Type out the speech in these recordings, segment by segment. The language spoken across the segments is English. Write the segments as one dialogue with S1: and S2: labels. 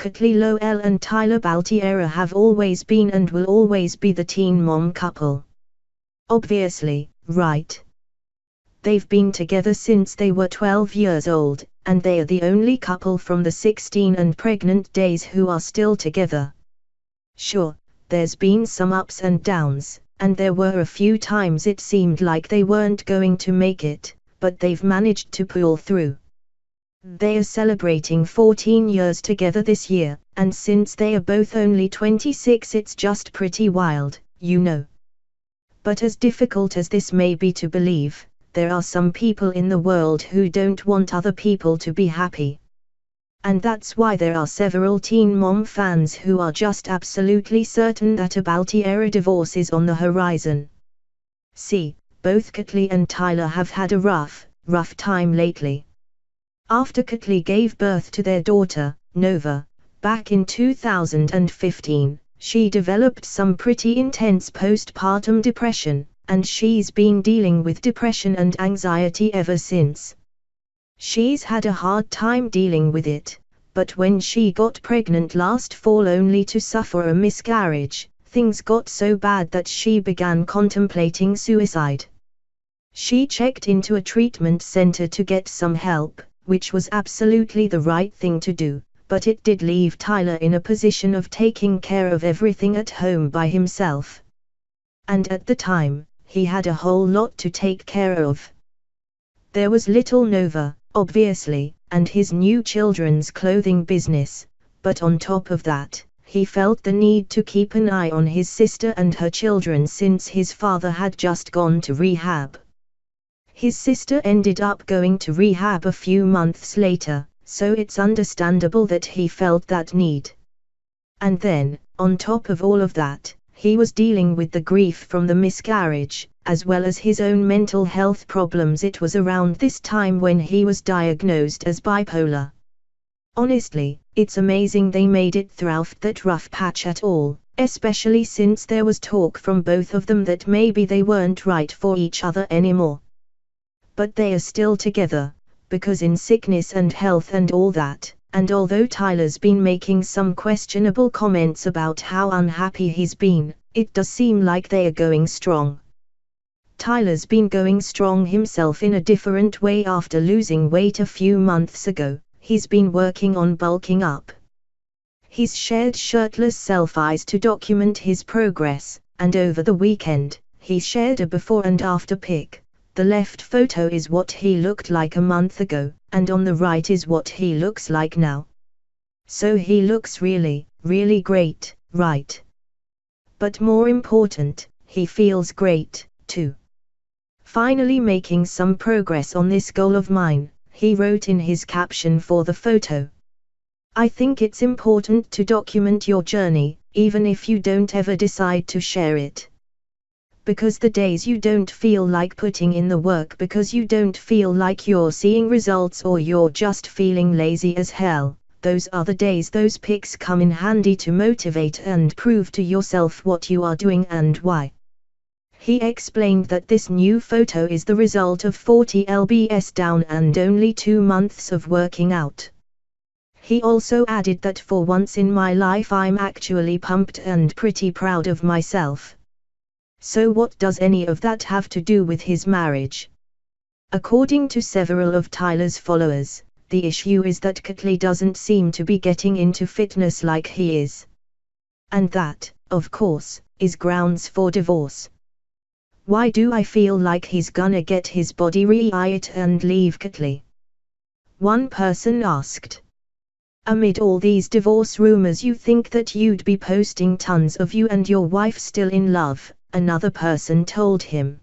S1: Catelynn Lowell and Tyler Baltierra have always been and will always be the teen mom couple. Obviously, right? They've been together since they were 12 years old, and they are the only couple from the 16 and pregnant days who are still together. Sure, there's been some ups and downs, and there were a few times it seemed like they weren't going to make it, but they've managed to pull through. They are celebrating 14 years together this year, and since they are both only 26, it's just pretty wild, you know. But as difficult as this may be to believe, there are some people in the world who don't want other people to be happy. And that's why there are several teen mom fans who are just absolutely certain that a Baltierra divorce is on the horizon. See, both Catelynn and Tyler have had a rough time lately. After Catelynn gave birth to their daughter, Nova, back in 2015, she developed some pretty intense postpartum depression, and she's been dealing with depression and anxiety ever since. She's had a hard time dealing with it, but when she got pregnant last fall only to suffer a miscarriage, things got so bad that she began contemplating suicide. She checked into a treatment center to get some help, which was absolutely the right thing to do, but it did leave Tyler in a position of taking care of everything at home by himself. And at the time, he had a whole lot to take care of. There was little Nova, obviously, and his new children's clothing business, but on top of that, he felt the need to keep an eye on his sister and her children since his father had just gone to rehab. His sister ended up going to rehab a few months later, so it's understandable that he felt that need. And then, on top of all of that, he was dealing with the grief from the miscarriage, as well as his own mental health problems. It was around this time when he was diagnosed as bipolar. Honestly, it's amazing they made it through that rough patch at all, especially since there was talk from both of them that maybe they weren't right for each other anymore. But they are still together, because in sickness and health and all that. And although Tyler's been making some questionable comments about how unhappy he's been, it does seem like they are going strong. Tyler's been going strong himself in a different way after losing weight a few months ago. He's been working on bulking up. He's shared shirtless selfies to document his progress, and over the weekend, he shared a before and after pic. The left photo is what he looked like a month ago, and on the right is what he looks like now. So he looks really, really great, right? But more important, he feels great, too. Finally making some progress on this goal of mine, he wrote in his caption for the photo. I think it's important to document your journey, even if you don't ever decide to share it. Because the days you don't feel like putting in the work because you don't feel like you're seeing results or you're just feeling lazy as hell, those are the days those pics come in handy to motivate and prove to yourself what you are doing and why. He explained that this new photo is the result of 40 lbs down and only 2 months of working out. He also added that for once in my life I'm actually pumped and pretty proud of myself. So what does any of that have to do with his marriage? According to several of Tyler's followers, the issue is that Catelynn doesn't seem to be getting into fitness like he is. And that, of course, is grounds for divorce. Why do I feel like he's gonna get his body right and leave Catelynn? One person asked. Amid all these divorce rumors, you think that you'd be posting tons of you and your wife still in love, another person told him.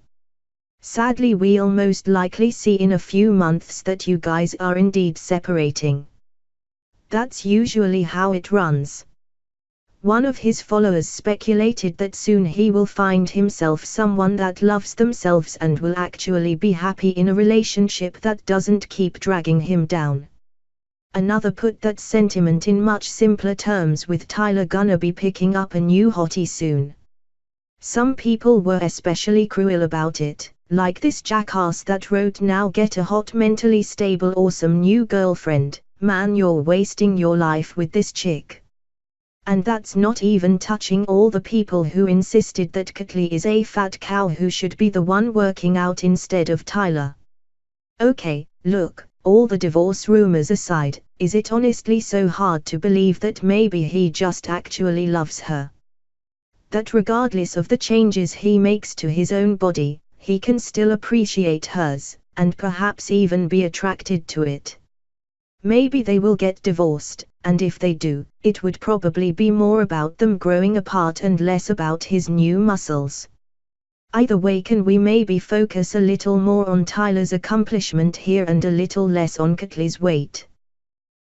S1: Sadly, we'll most likely see in a few months that you guys are indeed separating. That's usually how it runs. One of his followers speculated that soon he will find himself someone that loves themselves and will actually be happy in a relationship that doesn't keep dragging him down. Another put that sentiment in much simpler terms, with Tyler gonna be picking up a new hottie soon. Some people were especially cruel about it, like this jackass that wrote, "Now get a hot, mentally stable, awesome new girlfriend, man, you're wasting your life with this chick. And that's not even touching all the people who insisted that Catelynn is a fat cow who should be the one working out instead of Tyler. Okay, look, all the divorce rumors aside, is it honestly so hard to believe that maybe he just actually loves her? That regardless of the changes he makes to his own body, he can still appreciate hers, and perhaps even be attracted to it. Maybe they will get divorced, and if they do, it would probably be more about them growing apart and less about his new muscles. Either way, can we maybe focus a little more on Tyler's accomplishment here and a little less on Catelyn's weight?